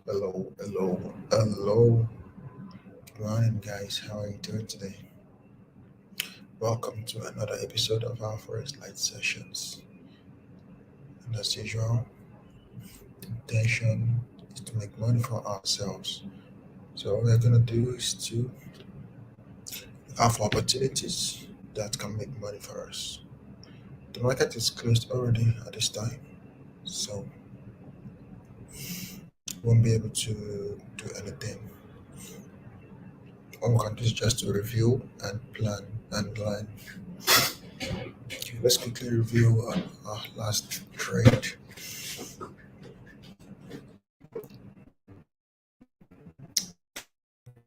Hello, hello, hello. Good morning, guys. How are you doing today? Welcome to another episode of our FOREX LIGHT sessions. And as usual, the intention is to make money for ourselves. So, what we're going to do is to look for opportunities that can make money for us. The market is closed already at this time, so we won't be able to do anything. All we can do is just to review and plan and learn. Okay, let's quickly review our last trade.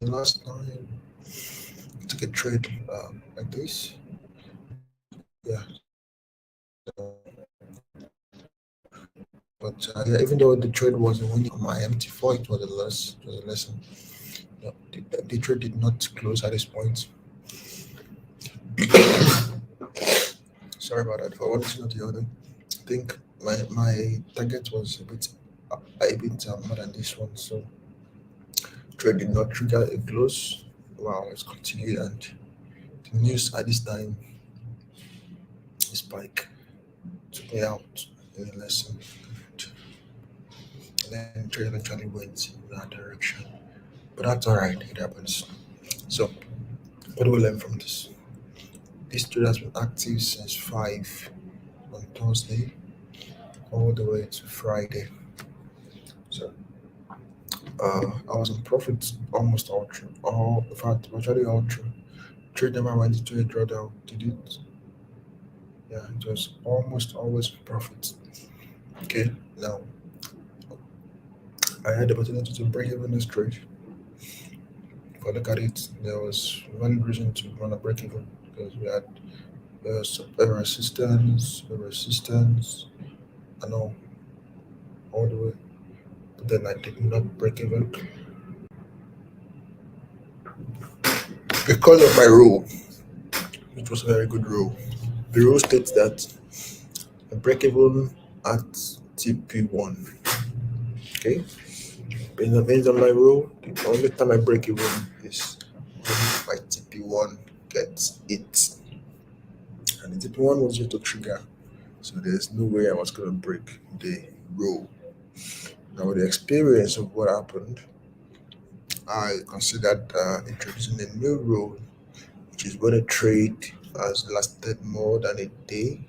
Last time I took a trade like this. Yeah. But yeah, even though the trade was winning on my MT4, it was a loss. It was a lesson. No, the trade did not close at this point. Sorry about that. For one reason or the other, I think my target was a bit more than this one. So trade did not trigger a close. Wow, it's continued, and the news at this time spike took me out in a lesson. And then trade eventually went in that direction. But that's all right. It happens. So what do we learn from this? This trade has been active since 5 on Thursday all the way to Friday. So I was in profit almost all through. All in fact virtually all through. Trade never went into a drawdown. Did it? Yeah, it was almost always profit. Okay. Now I had the opportunity to break even this trade. If I look at it, there was one reason to run a break even because we had a resistance, I know, all the way. But then I did not break even because of my rule, which was a very good rule. The rule states that I break even at TP1. Okay, based on my rule, the only time I break even is when my TP1 gets it, and the TP1 was just a trigger, so there's no way I was gonna break the rule. Now, with the experience of what happened, I considered introducing a new rule, which is when a trade has lasted more than a day,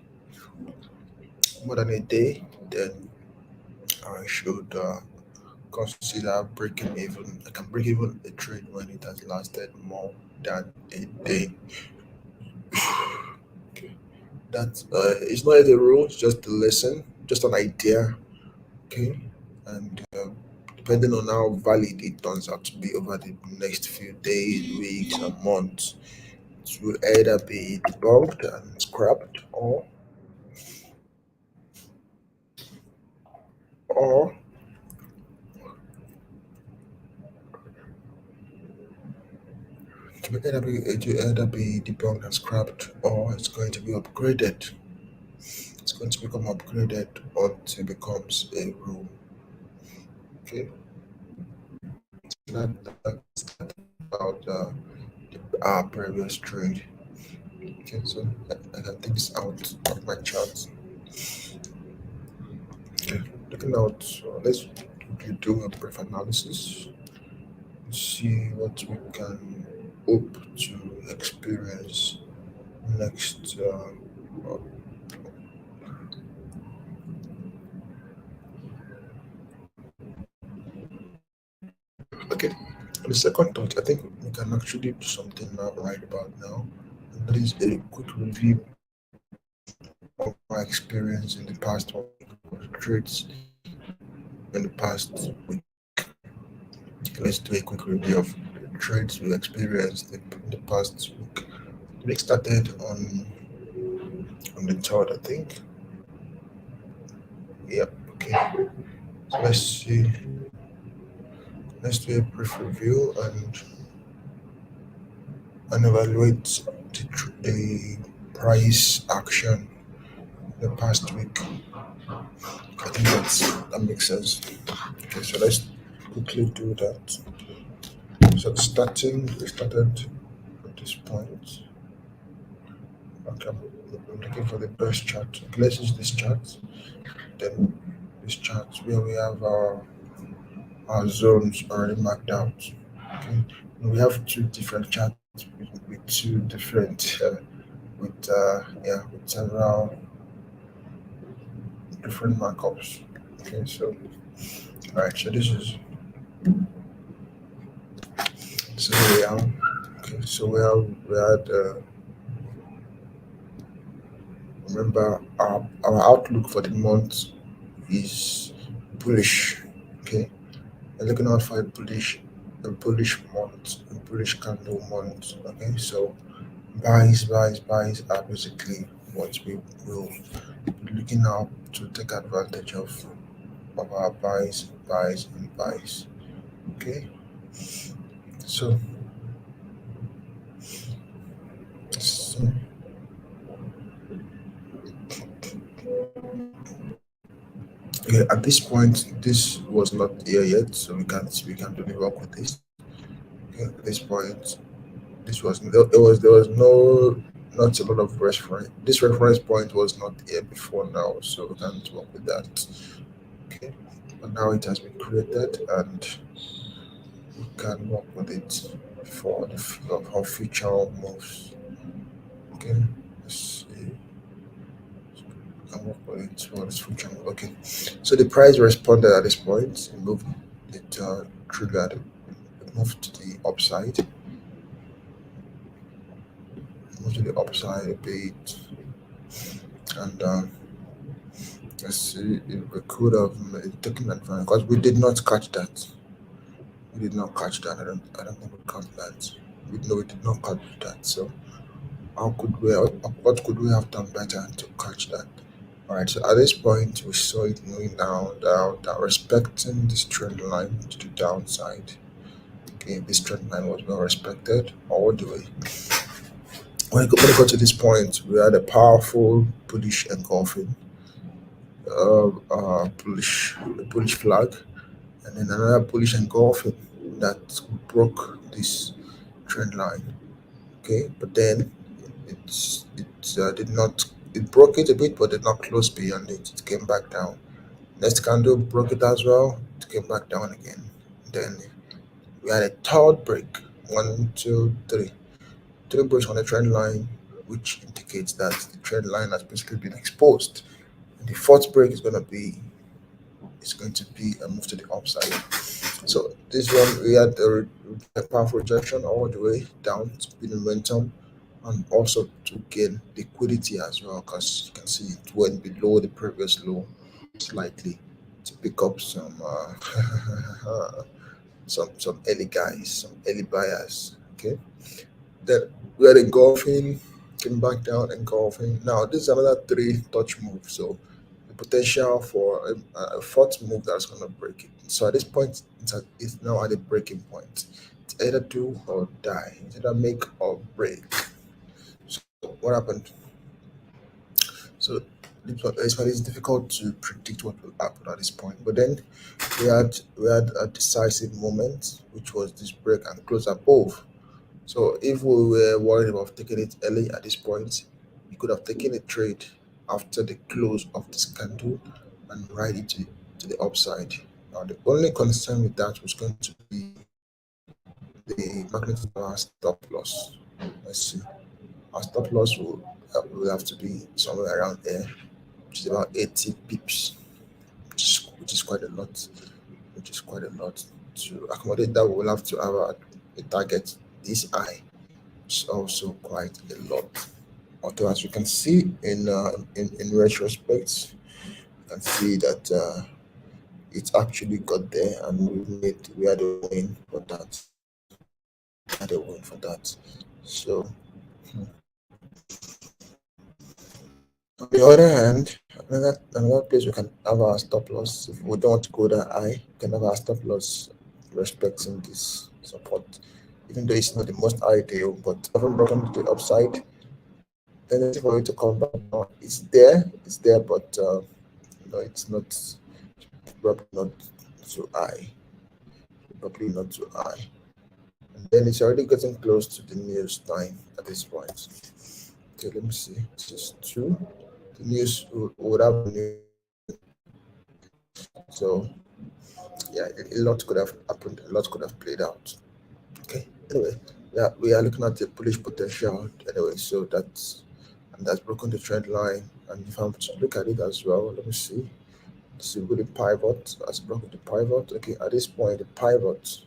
then I should consider breaking even. I can break even a trade when it has lasted more than a day. Okay, that it's not a rule; it's just a lesson, just an idea. Okay, and depending on how valid it turns out to be over the next few days, weeks, and months, it will either be debunked and scrapped, or it will either be debunked and scrapped, or it's going to be upgraded. It's going to become upgraded until it becomes a rule. Okay, that's about our previous trade. Okay, so I can take this out of my chart. Okay, looking out, let's do a brief analysis, see what we can hope to experience next. Uh, okay, on the second thought, I think we can actually do something now, right about now, and that is a quick review of my experience in the past week, or trades in the past week. Let's do a quick review of the trades we experienced in the past week. The week started on the third, I think. Yep. Okay. So let's see. Let's do a brief review and evaluate the price action the past week. I think that makes sense. Okay, so quickly do that. So we started at this point. Okay, I'm looking for the best chart. Okay, let's use this chart. Then this chart where we have our zones already marked out. Okay, we have two different charts with two different with several different markups. Okay, so all right, so this is where we are. Okay, so we had remember our outlook for the month is bullish. Okay, we're looking out for a bullish month, a bullish candle month. Okay, so buys are basically what we will be looking out to take advantage of our and buys. Okay, so, so yeah, at this point, this was not here yet, so we can't really work with this. Okay, at this point, there was no not a lot of reference. This reference point was not here before now, so we can't work with that. Okay, but now it has been created, and we can work with it for our future moves. Okay, let's see. And work with it for this future move. Okay, so the price responded at this point. It moved. It triggered. It moved to the upside. Moved to the upside a bit, and let's see if we could have taken advantage because we did not catch that. We did not catch that. I don't think we caught that. We know we did not catch that. So what could we have done better to catch that? All right. So at this point, we saw it moving down, respecting this trend line to the downside. Okay, this trend line was well respected all the way. When it got to this point, we had a powerful bullish engulfing, bullish flag, and then another bullish engulfing that broke this trend line. Okay, but then it did not. It broke it a bit, but did not close beyond it. It came back down. Next candle broke it as well. It came back down again. Then we had a third break. One, two, three. Three breaks on the trend line, which indicates that the trend line has basically been exposed. And the fourth break is going to be a move to the upside. So this one we had a powerful rejection all the way down to build momentum and also to gain liquidity as well because you can see it went below the previous low slightly to pick up some early guys, some early buyers. Okay, then we had engulfing, came back down engulfing. Now this is another three touch move, so the potential for a fourth move that's going to break it. So at this point, it's now at a breaking point. It's either do or die. It's either make or break. So what happened? So it's difficult to predict what will happen at this point. But then we had a decisive moment, which was this break and close above. So if we were worried about taking it early at this point, we could have taken a trade after the close of this candle and ride it to the upside. Now the only concern with that was going to be the magnitude of our stop loss. Let's see. Our stop loss will have to be somewhere around there, which is about 80 pips, which is quite a lot. Which is quite a lot. To accommodate that, we will have to have a target this high. It's also quite a lot. Although, as you can see in retrospect, you can see that it actually got there, and we had a win for that. Had a win for that. So, on the other hand, another place we can have our stop loss if we don't want to go that high. We can have our stop loss respecting this support, even though it's not the most ideal, but having broken to the upside, tendency for it to come back down. It's there, but it's not probably not so high. probably not too high. And then it's already getting close to the news time at this point. Okay, let me see. This is two. The news would have a news. So yeah, a lot could have happened. A lot could have played out. Okay. Anyway, yeah, we are looking at the bullish potential. Anyway, so that's broken the trend line. And if I'm to look at it as well, let me see. See with the pivot, has broken the pivot. Okay, at this point, the pivot,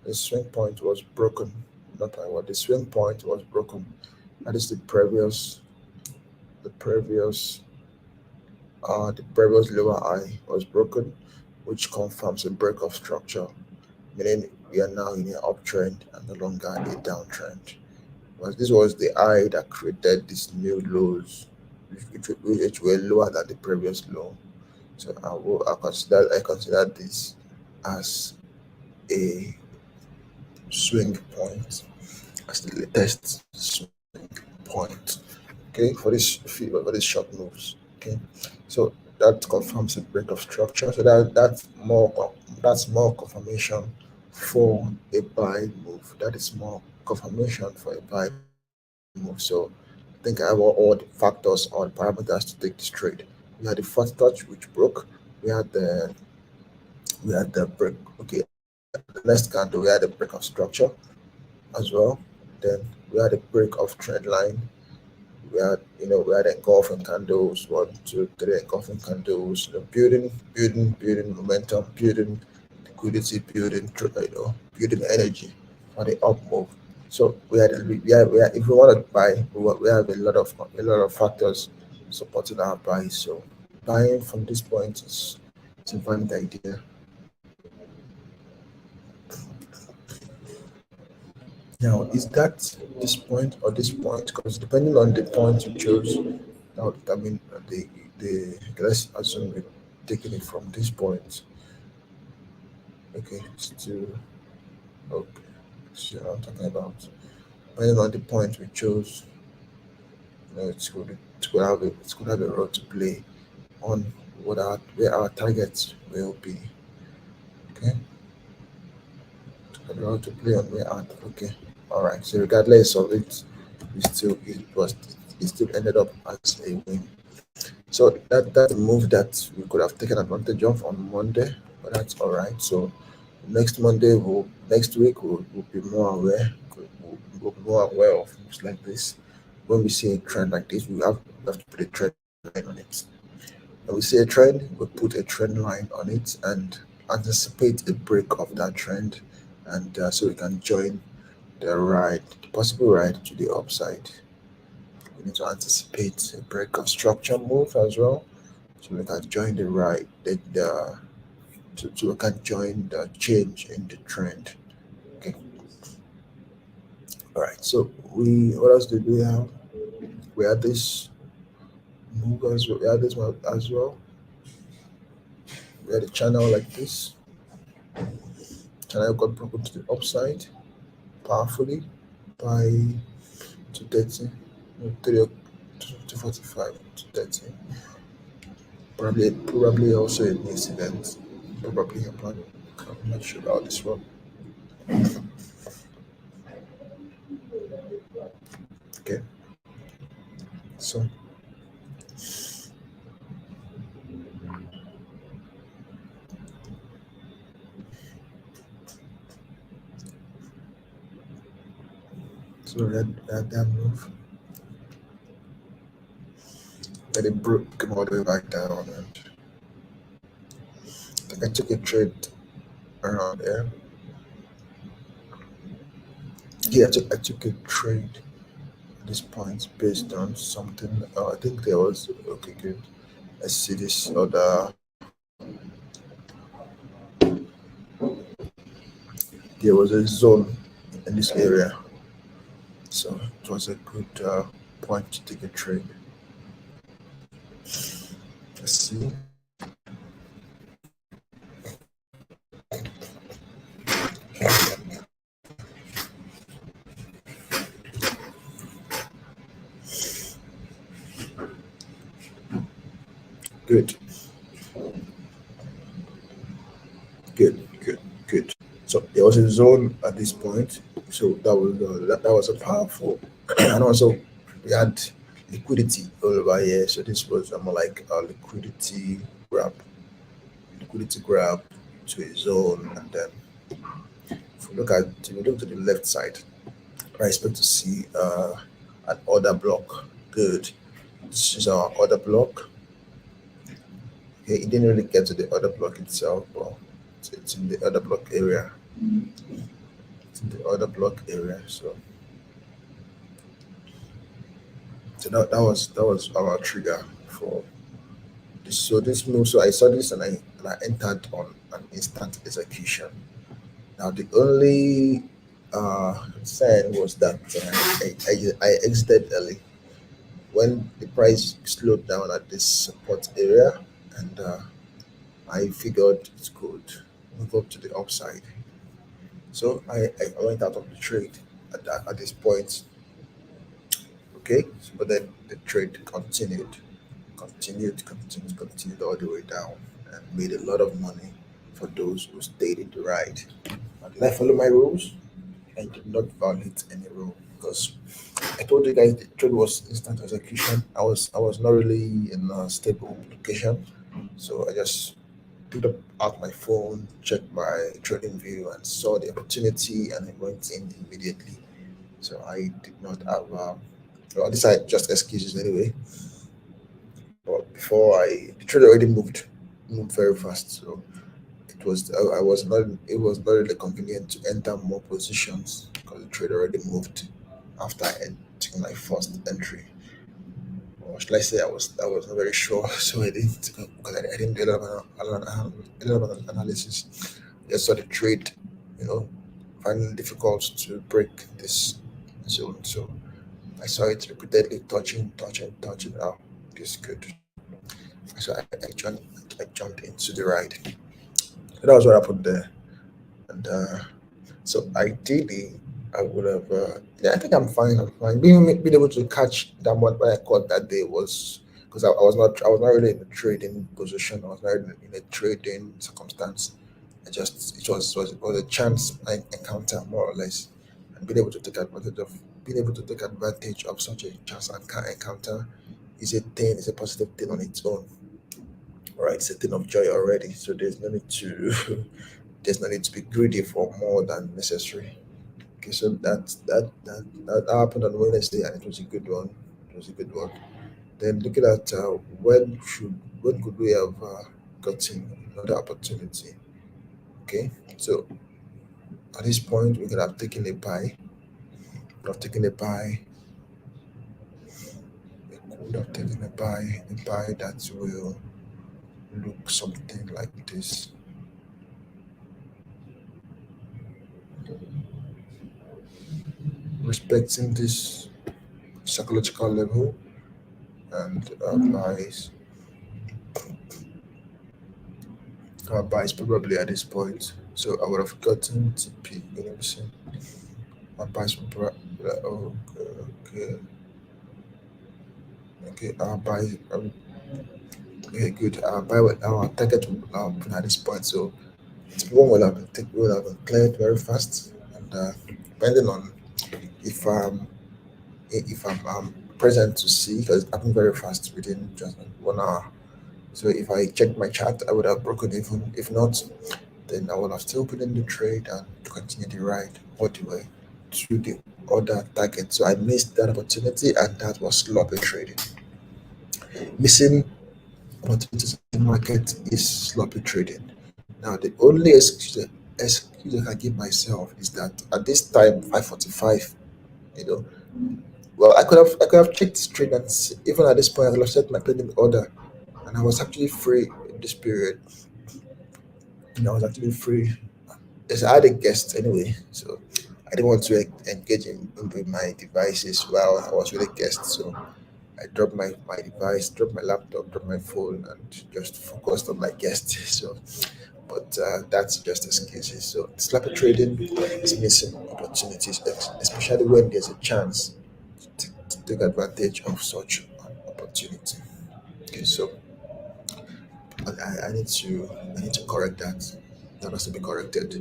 the swing point was broken. Not pivot, the swing point was broken. That is the previous the previous lower high was broken, which confirms a break of structure, meaning we are now in an uptrend and no longer a downtrend. Because this was the high that created these new lows, which were lower than the previous low. So I consider this as a swing point, as the latest swing point. Okay, for these short moves. Okay, so that confirms a break of structure. So that's more confirmation for a buy move. That is more confirmation for a buy move. So I think I have all the factors, all the parameters to take this trade. We had the first touch which broke. We had the break. Okay, the next candle we had a break of structure as well. Then we had a break of trend line. We had engulfing candles, one, two, three engulfing candles, building momentum, building liquidity, building energy for the up move. So if we want to buy, we have a lot of factors supporting our buy. So buying from this point is a valid idea. Now, is that this point or this point? Because depending on the point you chose, that would determine the let's assume we're taking it from this point. Okay, still okay. See what I'm talking about. Depending on the point we chose, it's gonna have a role to play on where our targets will be. Okay, a role to play on where our okay. All right. So regardless of it, it still ended up as a win. So that's a move that we could have taken advantage of on Monday, but that's all right. So next week we'll be more aware. We'll be more aware of moves like this. When we see a trend like this, we have to put a trend line on it. When we see a trend, we put a trend line on it and anticipate a break of that trend, and so we can join the possible ride to the upside. We need to anticipate a break of structure move as well, so we can join the ride, so we can join the change in the trend. Okay, all right. So what else did we have? We had this move as well. We had this one as well. We had a channel like this. Channel got broken to the upside powerfully by 230, no, 3, 245 to 30. Probably also a missed event. Probably a plan. I'm not sure about this one. Okay, so that that move, then it broke, came all the way back down, and I think I took a trade around there. Yeah, I took a trade at this point based on something. I think there was okay, good. I see this other. There was a zone in this area, so it was a good point to take a trade. Let's see. Good, good, good, good. So there was a zone at this point. So that was a powerful, and also we had liquidity all over here. So this was more like a liquidity grab to a zone, and then if you look to the left side, I expect to see an order block. Good. This is our order block. Okay, it didn't really get to the order block itself, but it's in the order block area. It's in the order block area. So that was our trigger for this. So this move. So I saw this and I entered on an instant execution. Now the only sign was that I exited early when the price slowed down at this support area, and I figured it could move up to the upside. So I went out of the trade at this point. Okay, but then the trade continued all the way down, and made a lot of money for those who stayed in the ride. And did I follow my rules? I did not violate any rule because I told you guys the trade was instant execution. I was not really in a stable location, so I just picked up out my phone, checked my trading view, and saw the opportunity, and I went in immediately. So I did not have. Well, these are just excuses anyway. But before the trade already moved very fast. So I was not it was not really convenient to enter more positions because the trade already moved after taking my first entry. Or should I say I was not very sure, so I didn't because I didn't do a lot of analysis. Just saw the trade, you know, finding it difficult to break this zone. So I saw it repeatedly touching. Oh, this is good. So I jumped into the ride. So that was what happened there. And so ideally, I would have. Yeah, I think I'm fine. I'm fine. Being able to catch that what I caught that day was because I was not really in a trading position. I was not in a trading circumstance. It was a chance encounter more or less, and being able to take advantage of such a chance encounter is a positive thing on its own. All right, it's a thing of joy already. So there's no need to there's no need to be greedy for more than necessary. Okay, so that happened on Wednesday, and it was a good one. It was a good one. Then looking at when could we have gotten another opportunity? Okay, so at this point we could have taken a buy. Could have taken a buy. We could have taken a buy that will look something like this, respecting this psychological level, and buys probably at this point. So I would have gotten TP. Let me see. My buys were okay. Okay, our buy. Okay, good. Our target will at this point. So it's one will have been cleared very fast, and depending on if I'm present to see because it happened very fast within just 1 hour. So if I checked my chart, I would have broken even. If not, then I would have still put in the trade and continue the ride all the way to the other target. So I missed that opportunity, and that was sloppy trading. Missing opportunities in the market is sloppy trading. Now, the only excuse I can give myself is that at this time, 5:45, you know, well, I could have checked this trade and even at this point, I could have set my pending order, and I was actually free in this period. I was actually free. Yes, I had a guest anyway, so I didn't want to engage in with my devices while I was with a guest. So I dropped my device, dropped my laptop, dropped my phone, and just focused on my guest. So, but that's just excuses. So, slappy trading is missing opportunities, especially when there's a chance to take advantage of such an opportunity. Okay, so I need to correct that. That has to be corrected.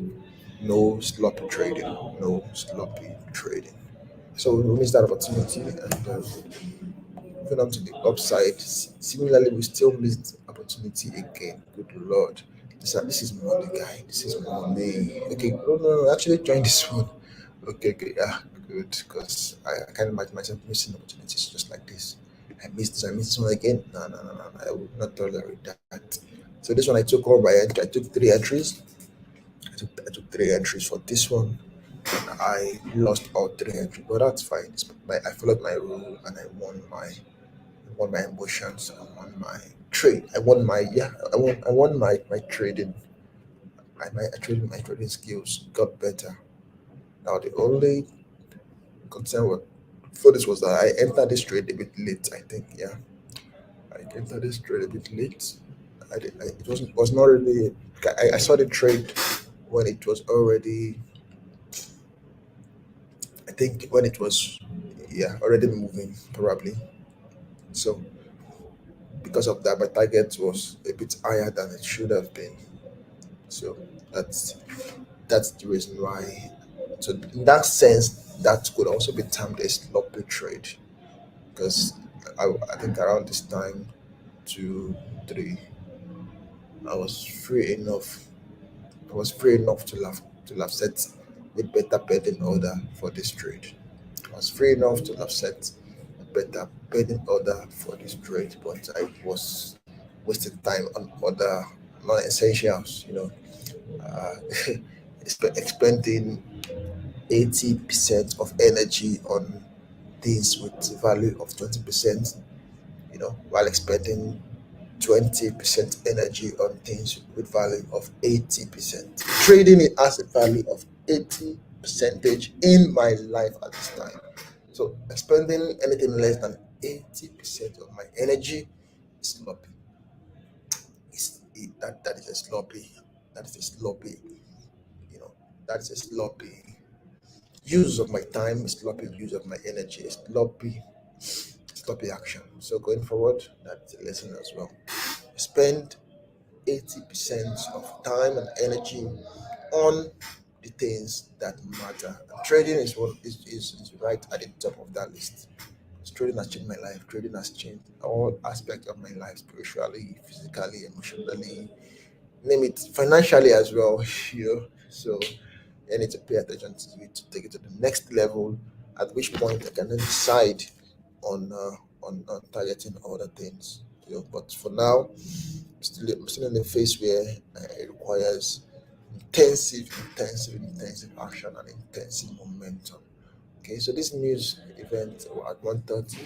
No sloppy trading. No sloppy trading. So we missed that opportunity, and moving on to the upside. Similarly, we still missed opportunity again. Good lord, this is money, guy. This is money. Okay, no, no, no. Actually, join this one. Okay, okay, yeah, good. Because I can't imagine myself missing opportunities just like this. I missed this. I missed this one again. No, no, no, no, no. I would not tolerate that. So this one I took all my entry. I took three entries. I took three entries for this one. I lost all three entries, but that's fine. I followed my rule and I won my emotions. I won my trade. I won my yeah. I won my trading. My trading skills got better. Now the only concern for this was that I entered this trade a bit late. I think yeah, I entered this trade a bit late. It was not really. I saw the trade when it was already. I think when it was yeah already moving probably. So because of that, my target was a bit higher than it should have been. So that's that's the reason why. So in that sense, that could also be termed a sloppy trade because I think around this time, two, three, I was free enough. I was free enough to have set a better betting order for this trade. I was free enough to have set a better betting order for this trade, but I was wasting time on other non-essentials. Uh, expending 80% of energy on things with value of 20%, while expending 20% energy on things with value of 80%. Trading it has a value of 80 percentage in my life at this time. So expending anything less than 80% of my energy is sloppy. That is a sloppy. That is a sloppy. You know, that is a sloppy use of my time, sloppy use of my energy, sloppy action. So going forward, that's a lesson as well. Spend 80% of time and energy on the things that matter. And trading is right at the top of that list. 'Cause trading has changed my life. Trading has changed all aspects of my life, spiritually, physically, emotionally, name it, financially as well. So I need to pay attention to it to take it to the next level. At which point I can then decide on targeting other things. But for now, I'm still in a phase where it requires intensive action and intensive momentum. Okay, so this news event at 1:30,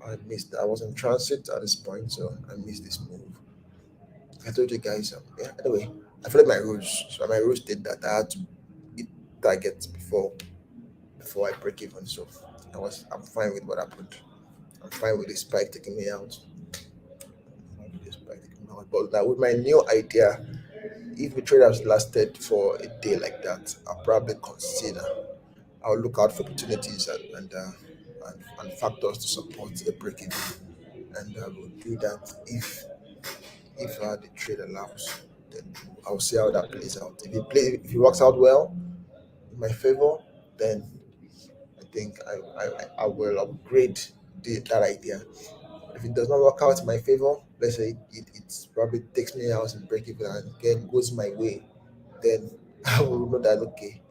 I missed. I was in transit at this point, so I missed this move. I told you guys. Yeah. Anyway, I followed my rules. So my rules did that I had to hit targets before I break even. So I'm fine with what happened. I'm fine with the spike taking me out. I'm fine with the spike taking me out. But now with my new idea, if the trade has lasted for a day like that, I'll probably consider. I'll look out for opportunities and factors to support the break even, and I will do that if the trade allows. Then I'll see how that plays out. If it works out well in my favor, then I think I will upgrade that idea. If it does not work out in my favor, let's say it probably takes me out and break even and again goes my way, then I will know that okay,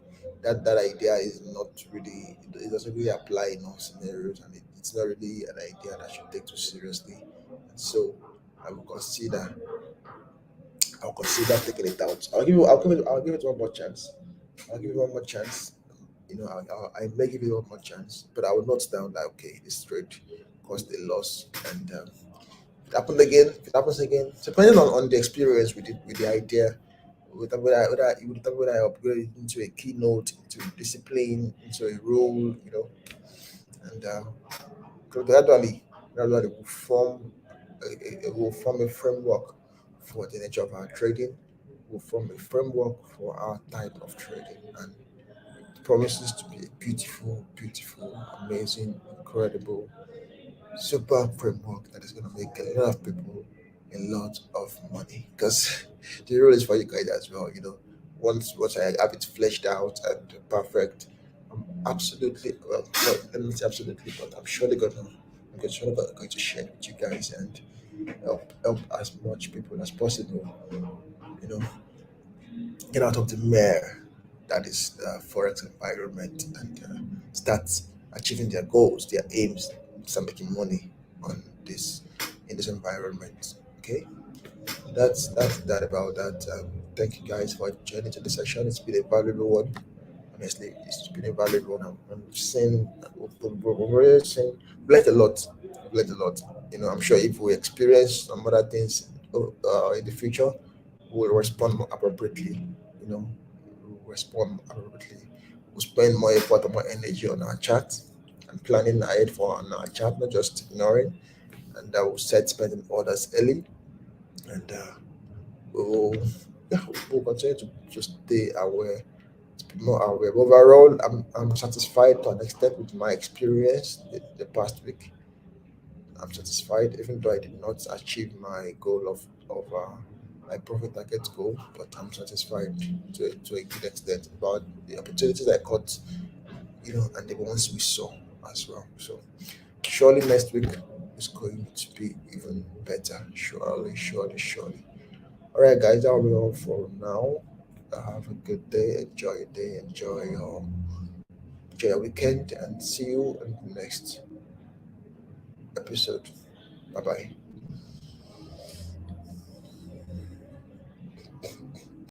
that idea is not really, it doesn't really apply in all scenarios, and it's not really an idea that I should take too seriously. And so I will consider I'll consider taking it out. I'll give it one more chance. I'll give it one more chance. I may give it one more chance, but I will note down that okay, this trade caused a loss, and if it happens again, so depending on the experience with the idea, whether I upgrade it into a keynote, into a discipline, into a role, and gradually will form a framework for the nature of our trading, will form a framework for our type of trading, and it promises to be a beautiful, beautiful, amazing, incredible, super framework that is going to make a lot of people a lot of money. Because the rule is for you guys as well. once I have it fleshed out and perfect, I'm absolutely well, let me say absolutely, but I'm surely going to share it with you guys and help as much people as possible. You know, get out of the mare that is the forex environment and start achieving their goals, their aims, start making money on this in this environment. Okay, that's that about that. Thank you guys for joining to the session. It's been a valuable one. Honestly, it's been a valuable one. I'm saying we've already seen learned a lot. Learned a lot. I'm sure if we experience some other things in the future, we'll respond more appropriately. We'll respond appropriately. We'll spend more effort and more energy on our chat and planning ahead for on our chat, not just ignoring. And that will set spending orders early and we'll, yeah, we'll continue to stay aware, to be more aware. Overall, I'm satisfied to an extent with my experience the past week. I'm satisfied, even though I did not achieve my goal of my profit target goal, but I'm satisfied to a good extent about the opportunities I caught, and the ones we saw as well. So surely next week is going to be even better. Surely, surely, surely. All right, guys, that'll be all for now. Have a good day. Enjoy your day. Enjoy your weekend, and see you in the next episode. Bye bye.